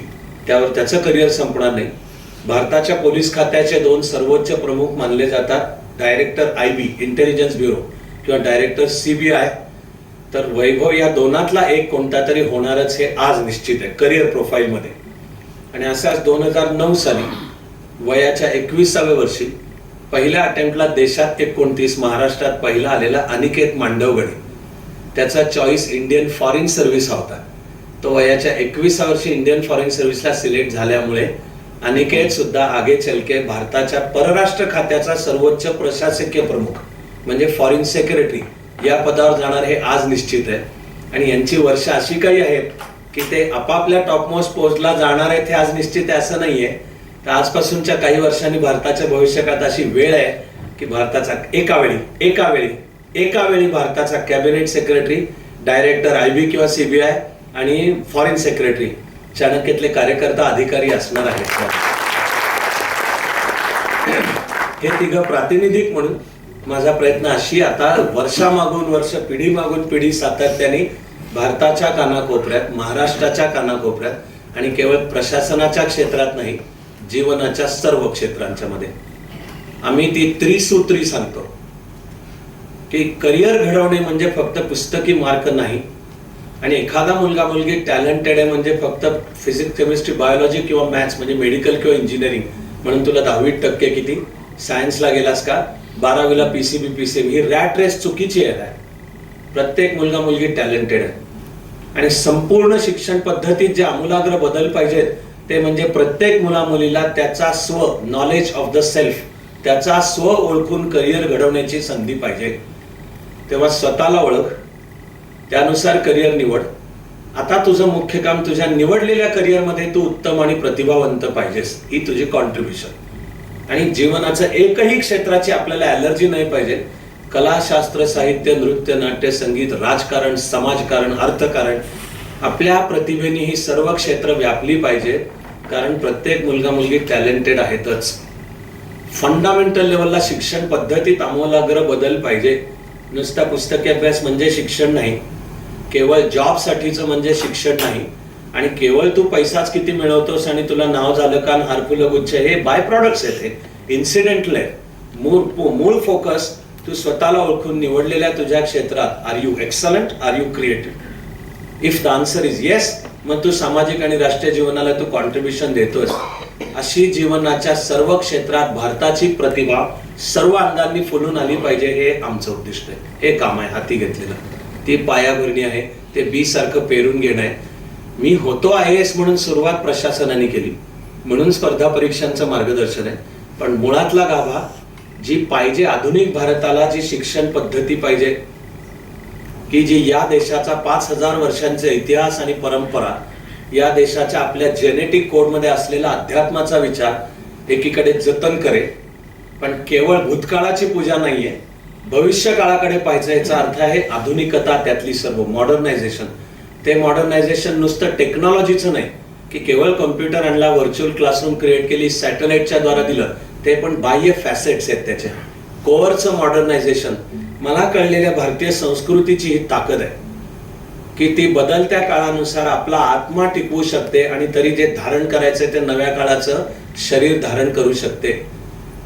त्यावर त्याचं करिअर संपणार नाही. भारताच्या पोलीस खात्याचे 2 सर्वोच्च प्रमुख मानले जातात, डायरेक्टर IB इंटेलिजन्स ब्युरो किंवा डायरेक्टर CBI. तर वैभव या दोनातला एक कोणता तरी होणारच हे आज निश्चित आहे करिअर प्रोफाईल मध्ये. आणि असाच 2009 साली वयाच्या 21व्या वर्षी पहिल्या अटेम्प्टला देशात 29 महाराष्ट्रात पहिला आलेला अनिकेत मांडवगणे, त्याचा चॉईस इंडियन फॉरेन सर्व्हिस होता. तो वयाच्या 21व्या वर्षी इंडियन फॉरेन सर्व्हिसला सिलेक्ट झाल्यामुळे अनिकेत सुद्धा आगे चलके भारताच्या परराष्ट्र खात्याचा सर्वोच्च प्रशासकीय प्रमुख म्हणजे फॉरेन सेक्रेटरी या पदावर जाणार हे आज निश्चित आहे. आणि यांची वर्ष अशी काही आहेत की ते आपापल्या टॉपमोस्ट पोस्टला जाणार आहेत हे आज निश्चित आहे असं नाहीये. तर आजपासूनच्या काही वर्षांनी भारताच्या भविष्यकाळात अशी वेळ आहे की भारताचा एका वेळी भारताचा कॅबिनेट सेक्रेटरी, डायरेक्टर IB किंवा CBI आणि फॉरेन सेक्रेटरी चाणक्यातले कार्यकर्ता अधिकारी असणार आहेत. हे तिघं प्रातिनिधिक म्हणून माझा प्रयत्न अशी आता वर्षामागून वर्ष, पिढी मागून पिढी सातत्याने भारताच्या कानाकोपऱ्यात, महाराष्ट्राच्या कानाकोपऱ्यात आणि केवळ प्रशासनाच्या क्षेत्रात नाही, जीवनाच्या सर्व क्षेत्रांच्या मध्ये आम्ही ती त्रिसूत्री सांगतो की करिअर घडवणे म्हणजे फक्त पुस्तकी मार्क नाही. आणि एखादा मुलगा मुलगी टॅलेंटेड आहे म्हणजे फक्त फिजिक्स, केमिस्ट्री, बायोलॉजी किंवा मॅथ्स म्हणजे मेडिकल किंवा इंजिनिअरिंग म्हणून तुला 10% किती सायन्सला गेलास का, 12वीला PCB PCM, ही रॅट रेस चुकीची आहे. प्रत्येक मुलगा मुलगी टॅलेंटेड आहे. आणि संपूर्ण शिक्षण पद्धतीत जे आमूलाग्र बदल पाहिजेत ते म्हणजे प्रत्येक मुला मुलीला त्याचा स्व, नॉलेज ऑफ द सेल्फ, त्याचा स्व ओळखून करिअर घडवण्याची संधी पाहिजे. तेव्हा स्वतःला ओळख, त्यानुसार करिअर निवड. आता तुझं मुख्य काम तुझ्या निवडलेल्या करिअरमध्ये तू उत्तम आणि प्रतिभावंत पाहिजेस, ही तुझी कॉन्ट्रीब्युशन. आणि जीवनाचं एकही क्षेत्राची आपल्याला ॲलर्जी नाही पाहिजे. कला, शास्त्र, साहित्य, नृत्य, नाट्य, संगीत, राजकारण, समाजकारण, अर्थकारण, आपल्या प्रतिभेने ही सर्व क्षेत्र व्यापली पाहिजे. कारण प्रत्येक मुलगा मुलगी टॅलेंटेड आहेतच. फंडामेंटल लेवलला शिक्षण पद्धतीत आमूलाग्र बदल पाहिजे. नुसता पुस्तकी अभ्यास म्हणजे शिक्षण नाही, केवळ जॉब साठीचं म्हणजे शिक्षण नाही, आणि केवळ तू पैसाच किती मिळवतोस आणि तुला नाव झालं का हारफुलं गुच्छ हे बाय प्रॉडक्ट्स आहेत, हे इन्सिडेंटल आहे. मूळ फोकस तू स्वतःला ओळखून निवडलेल्या तुझ्या क्षेत्रात are you excellent, are you creative. If the answer is yes, मग तू सामाजिक आणि राष्ट्रीय जीवनाला तू कॉन्ट्रीब्युशन देतोस. अशी जीवनाच्या सर्व क्षेत्रात भारताची प्रतिभा सर्व अंगांनी फुलून आली पाहिजे, हे आमचं उद्दिष्ट आहे. हे काम आहे हाती घेतलेलं. ती पायाभरणी आहे, ते बी सारखं पेरून घेणं आहे. मी होतो IAS म्हणून सुरुवात प्रशासनाने केली, म्हणून स्पर्धा परीक्षांचं मार्गदर्शन आहे. पण मुळातला गाभा जी पाहिजे, आधुनिक भारताला जी शिक्षण पद्धती पाहिजे की जी या देशाचा 5000 वर्षांचा इतिहास आणि परंपरा, या देशाच्या आपल्या जेनेटिक कोडमध्ये असलेला अध्यात्माचा विचार एकीकडे जतन करे, पण केवळ भूतकाळाची पूजा नाहीये, भविष्य काळाकडे पाहायचं. याचा अर्थ आहे आधुनिकता, त्यातली सर्व मॉडर्नायझेशन. ते मॉडर्नायझेशन नुसतं टेक्नॉलॉजीचं नाही की केवळ कॉम्प्युटर आणला, व्हर्च्युअल क्लासरूम क्रिएट केली, सॅटेलाइटच्या द्वारा दिलं, ते पण बाह्य फॅसेट्स आहेत त्याचे. कोअरचं मॉडर्नायझेशन. मला कळलेल्या भारतीय संस्कृतीची ही ताकद आहे की ती बदलत्या काळानुसार आपला आत्मा टिकवू शकते आणि तरी जे धारण करायचंय ते नव्या काळाचं शरीर धारण करू शकते.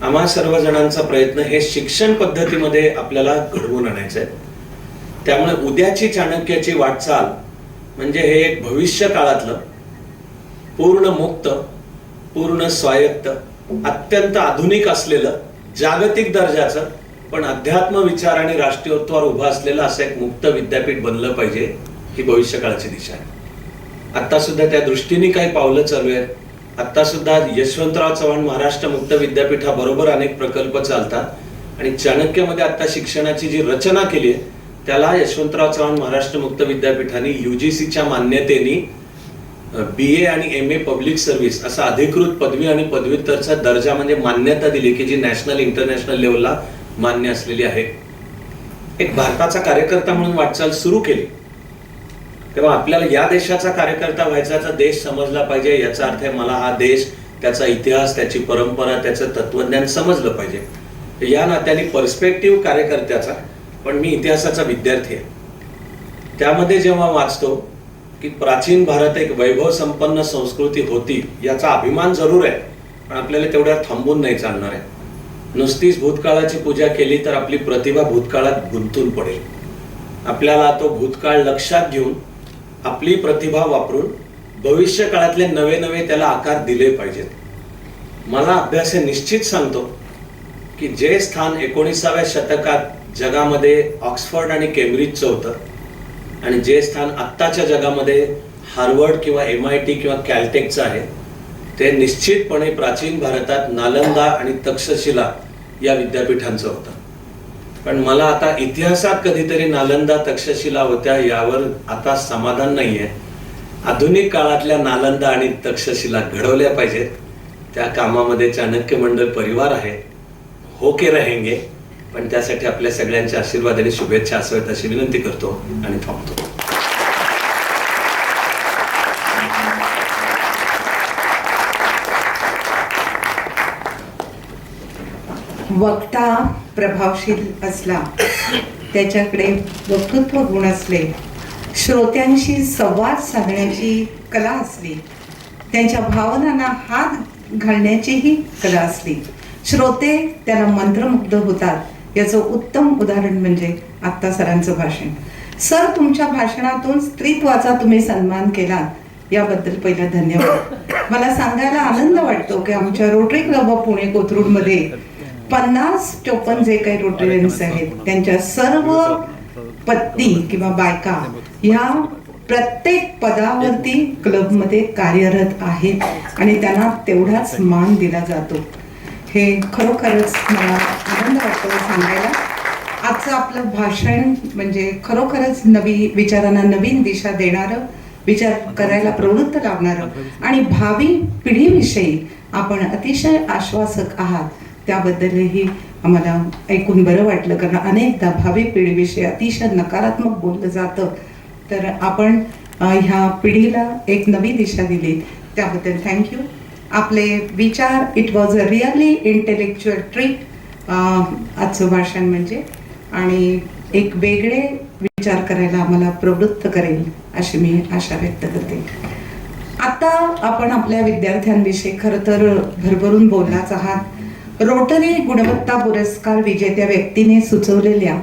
आम्हा सर्वजणांचा प्रयत्न हे शिक्षण पद्धतीमध्ये आपल्याला घडवून आणायचं आहे. त्यामुळे उद्याची चाणक्याची वाटचाल म्हणजे हे एक भविष्य काळातलं पूर्ण मुक्त, पूर्ण स्वायत्त, अत्यंत आधुनिक असलेलं, जागतिक दर्जाचं पण अध्यात्म विचार आणि राष्ट्रीयत्वावर उभं असलेलं असं एक मुक्त विद्यापीठ बनलं पाहिजे. ही भविष्य काळाची दिशा आहे. आता सुद्धा त्या दृष्टीने काही पावलं चालू आहेत. आता सुद्धा यशवंतराव चव्हाण महाराष्ट्र मुक्त विद्यापीठाबरोबर अनेक प्रकल्प चालतात आणि चाणक्यमध्ये आता शिक्षणाची जी रचना केली आहे त्याला यशवंतराव चव्हाण महाराष्ट्र मुक्त विद्यापीठाने UGCच्या मान्यतेने BA आणि MA पब्लिक सर्व्हिस असा अधिकृत पदवी आणि पदव्युत्तरचा दर्जा म्हणजे मान्यता दिली की जी नॅशनल इंटरनॅशनल लेवलला मान्य असलेली आहे. एक भारताचा कार्यकर्ता म्हणून वाटचाल सुरू केली तेव्हा आपल्याला या देशाचा कार्यकर्ता व्हायचा, देश समजला पाहिजे. याचा अर्थ आहे मला हा देश, त्याचा इतिहास, त्याची परंपरा, त्याचं तत्वज्ञान समजलं पाहिजे. या नात्याने पर्स्पेक्टिव्ह कार्यकर्त्याचा, पण मी इतिहासाचा विद्यार्थी आहे. त्यामध्ये जेव्हा वाचतो की प्राचीन भारत एक वैभव संपन्न संस्कृती होती याचा अभिमान जरूर आहे, पण आपल्याला तेवढ्या थांबून नाही चालणार आहे. नुसतीच भूतकाळाची पूजा केली तर आपली प्रतिभा भूतकाळात गुंतून पडेल. आपल्याला तो भूतकाळ लक्षात घेऊन आपली प्रतिभा वापरून भविष्य काळातले नवे नवे त्याला आकार दिले पाहिजेत. मला अभ्यास हे निश्चित सांगतो की जे स्थान 19व्या शतकात जगामध्ये ऑक्सफर्ड आणि केम्ब्रिजचं होतं आणि जे स्थान आत्ताच्या जगामध्ये हार्वर्ड किंवा MIT किंवा कॅलटेकचं आहे ते निश्चितपणे प्राचीन भारतात नालंदा आणि तक्षशिला या विद्यापीठांचं होतं. पण मला आता इतिहासात कधीतरी नालंदा तक्षशिला होत्या यावर आता समाधान नाहीये. आधुनिक काळातल्या नालंदा आणि तक्षशिला घडवल्या पाहिजेत. त्या कामामध्ये चाणक्य मंडळ परिवार आहे, हो के रहेंगे. पण त्यासाठी आपल्या सगळ्यांच्या आशीर्वाद आणि शुभेच्छा असाव्यात अशी विनंती करतो आणि थांबतो. वक्ता प्रभावशील असला, त्याच्याकडे वक्तृत्व गुण असले, श्रोत्यांशी संवाद साधण्याची कला असली, त्यांच्या भावनांना हात घालण्याचीही कला असली, श्रोते त्याला मंत्रमुग्ध होतात. याचं उत्तम उदाहरण म्हणजे आत्ता सरांचं भाषण. सर, तुमच्या भाषणातून स्त्रीत्वाचा तुम्ही सन्मान केला, याबद्दल पहिला धन्यवाद. मला सांगायला आनंद वाटतो की आमच्या रोटरी क्लब ऑफ पुणे कोथरूडमध्ये 50-54 जे काही रोटरियन्स आहेत त्यांच्या सर्व पत्नी किंवा बायका ह्या प्रत्येक पदावरती क्लबमध्ये कार्यरत आहेत आणि त्यांना तेवढाच मान दिला जातो. हे खरोखरच मला आनंद वाटतो सांगायला. आजचं आपलं भाषण म्हणजे खरोखरच विचारांना नवीन दिशा देणारं, विचार करायला प्रवृत्त लावणारं आणि भावी पिढीविषयी आपण अतिशय आश्वासक आहात त्याबद्दलही आम्हाला ऐकून बरं वाटलं. कारण अनेकदा भावी पिढीविषयी अतिशय नकारात्मक बोललं जातं, तर आपण ह्या पिढीला एक नवी दिशा दिली त्याबद्दल थँक्यू. आपले विचार, it was a really intellectual treat आजचं भाषण म्हणजे, आणि एक वेगळे विचार करायला आम्हाला प्रवृत्त करेल अशी मी आशा व्यक्त करते. आता आपण आपल्या विद्यार्थ्यांविषयी खरं तर भरभरून बोललाच आहात. रोटरी गुणवत्ता पुरस्कार विजेत्या व्यक्तीने सुचवलेल्या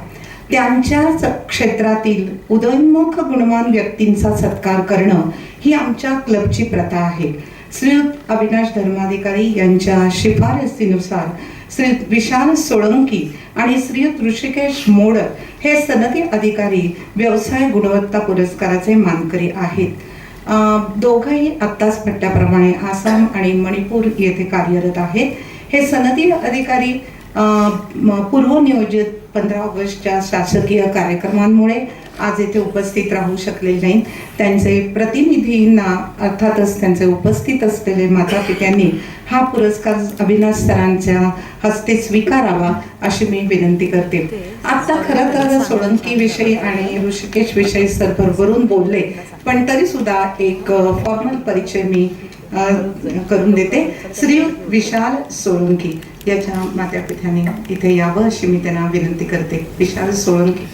त्यांच्याच क्षेत्रातील उदयोन्मुख गुणवान व्यक्तींचा सत्कार करणं ही आमच्या क्लबची प्रथा आहे. श्रीयुत अविनाश धर्माधिकारी यांच्या शिफारसीनुसार श्रीयुत विशाल सोळंकी आणि श्रीयुत ऋषिकेश मोडक हे सनदी अधिकारी व्यवसाय गुणवत्ता पुरस्काराचे मानकरी आहेत. दोघंही आत्ताच म्हटल्याप्रमाणे आसाम आणि मणिपूर येथे कार्यरत आहेत. हे सनदी अधिकारी पूर्वनियोजित 15 ऑगस्टच्या शासकीय कार्यक्रमांमुळे आज येथे उपस्थित राहू शकले नाहीत. त्यांचे प्रतिनिधींना अर्थातच त्यांचे उपस्थित असलेले माता पित्यांनी हा पुरस्कार अविनाश सरांच्या हस्ते स्वीकारावा अशी मी विनंती करते. आता खरं तर सोळंकी विषयी आणि ऋषिकेश विषयी सर भरभरून बोलले, पण तरी सुद्धा एक फॉर्मल परिचय मी करून देते. श्रीयुत विशाल सोळंकी याच्या मातापित्यांनी इथे यावं अशी मी त्यांना विनंती करते. विशाल सोळंकी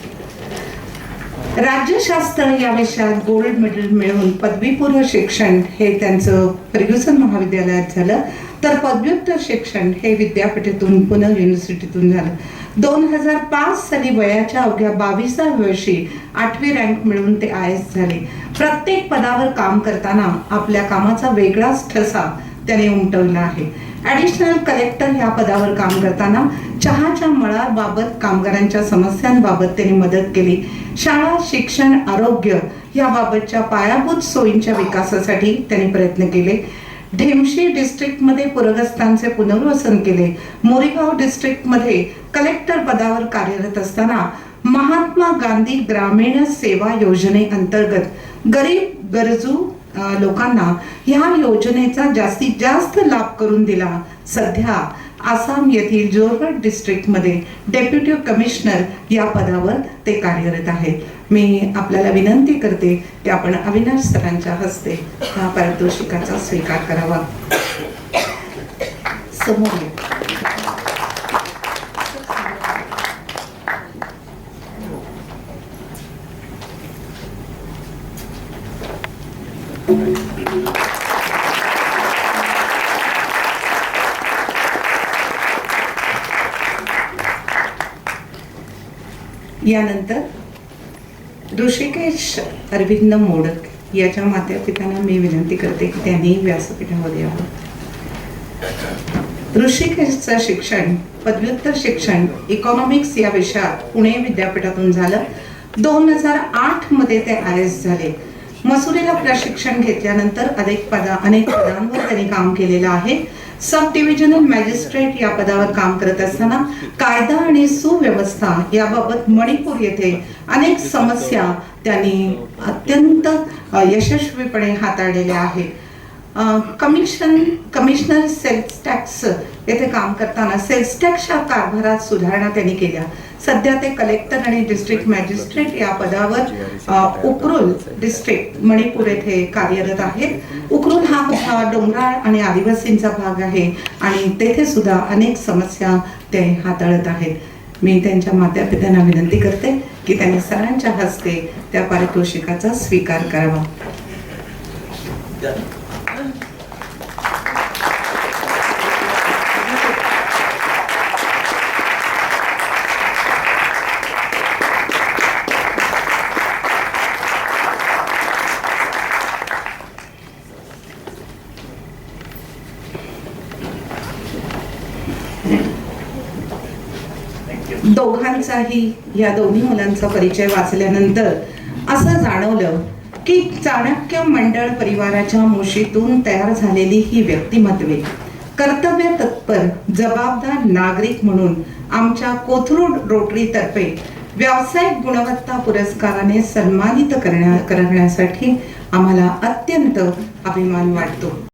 राज्यशास्त्र या विषयात गोल्ड मेडल मिळवून पदवीपूर्व शिक्षण हे त्यांचं फर्ग्युसन महाविद्यालयात झालं, तर पदव्युत्तर शिक्षण हे विद्यापीठातून पुणे युनिव्हर्सिटीतून झालं. 2005 साली वयाच्या अवघ्या 22व्या वर्षी 8वी रँक मिळवून ते IAS झाले. प्रत्येक पदावर काम करताना आपल्या कामाचा वेगळाच ठसा त्याने उमटवला आहे. ॲडिशनल कलेक्टर या पदावर काम करताना चहाच्या मळाबाबत कामगारांच्या समस्यांबाबत त्यांनी मदत केली. शाळा, शिक्षण, आरोग्य याबाबतच्या पायाभूत सोयींच्या विकासासाठी त्यांनी प्रयत्न केले. ढेमशी डिस्ट्रिक्टमध्ये पूरग्रस्तांचे पुनर्वसन केले. मोरीगाव डिस्ट्रिक्टमध्ये कलेक्टर पदावर कार्यरत असताना महात्मा गांधी ग्रामीण सेवा योजनेअंतर्गत गरीब, गरजू लोकांना ह्या योजनेचा जास्तीत जास्त लाभ करून दिला. सध्या आसाम येथील जोरहाट डिस्ट्रिक्टमध्ये डेप्युटी कमिशनर या पदावर ते कार्यरत आहेत. मी आपल्याला विनंती करते की आपण अविनाश सरांच्या हस्ते या पारितोषिकाचा स्वीकार करावा. समोर या. यानंतर ऋषिकेश अरविंद मोडक याच्या मातापित्यांना मी विनंती करते की त्यांनी व्यासपीठावर यावं. ऋषिकेशचं शिक्षण पदव्युत्तर शिक्षण इकॉनॉमिक्स या विषयात पुणे विद्यापीठातून झालं. 2008 मध्ये ते IAS झाले. मसुरीला प्रशिक्षण घेतल्यानंतर अनेक पदांवर त्यांनी काम केलेलं आहे. सब डिव्हिजनल मॅजिस्ट्रेट या पदावर काम करत असताना कायदा आणि सुव्यवस्था याबाबत मणिपूर येथे अनेक समस्या त्यांनी अत्यंत यशस्वीपणे हाताळलेल्या आहेत. कमिशनर सेल्स टॅक्स येथे काम करताना सेल्स टॅक्सच्या कारभारात सुधारणा त्यांनी केल्या. सध्या ते कलेक्टर आणि डिस्ट्रिक्ट मॅजिस्ट्रेट या पदावर उकरूल डिस्ट्रिक्ट मणिपूर येथे कार्यरत आहेत. उकरूल हा डोंगराळ आणि आदिवासींचा भाग आहे आणि तेथे सुद्धा अनेक समस्या ते हाताळत आहेत. मी त्यांच्या मातापित्यांना विनंती करते की त्यांनी सरांच्या हस्ते त्या पारितोषिकाचा स्वीकार करावा. या दोन्ही मुलांचा परिचय वाचल्यानंतर असं जाणवलं की चाणक्य मंडळ परिवाराच्या मुशीतून तयार झालेली ही व्यक्तिमत्वे कर्तव्य तत्पर जबाबदार नागरिक म्हणून आमच्या कोथरूड रोटरी तर्फे व्यावसायिक गुणवत्ता पुरस्काराने सन्मानित करण्यासाठी आम्हाला अत्यंत अभिमान वाटतो.